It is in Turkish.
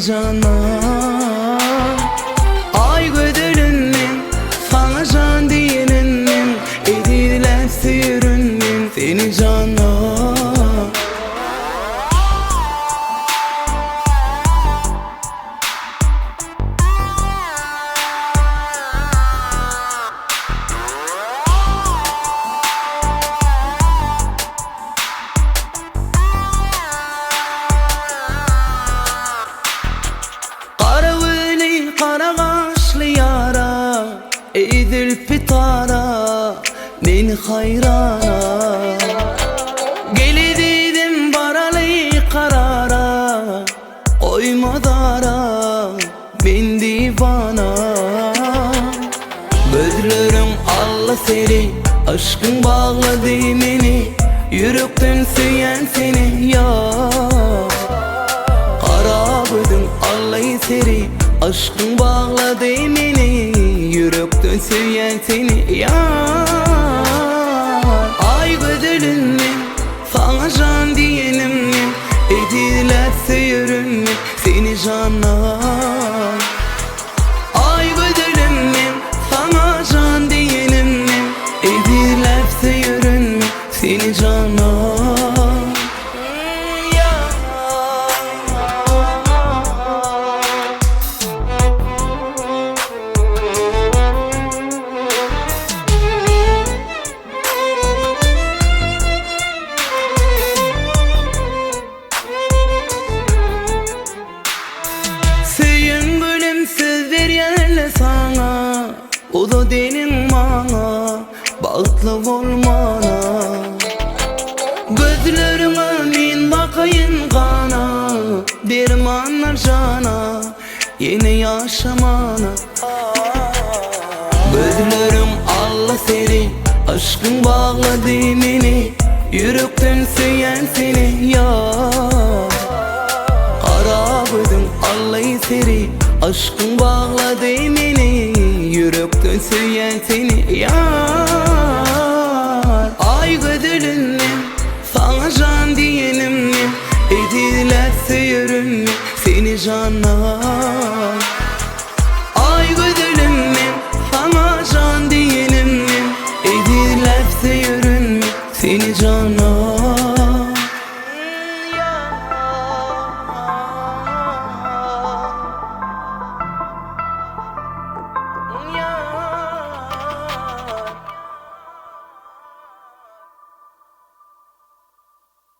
canan. Ay gödülünün sana can diyeninin, edilen sürünün seni canan. Kara kaşlı yara, ey zülfitara, beni hayrana. Geli dedim baralı karara, koyma dara, ben divana. Gözlerim Allah seni, aşkın bağladı beni, yürekten süyen seni ya. Kara bıdım Allah'ı seni, aşkın bağladı beni, yürekten süyen seni ya. Ay gödülünün sana can diyenim, ediler seyirün seni canan. Ay gödülünün sana can diyenim, ediler seyirün seni canan. Söz veryenle sana, o da denin bana, bağıtlı olmana. Gözlerime min bakayım kana, dermanlar cana, yeni yaşamana. Gözlerim Allah seni, aşkın bağladı beni, yürekten süyen seni ya. Kara bıdım Allah'ı seni, aşkın bağladı beni, yürekten süyen seni yar. Ay gödülünün sana can diyenim, ediler seyirün seni canan. Ay gödülünün sana can diyenim, ediler seyirün seni canan.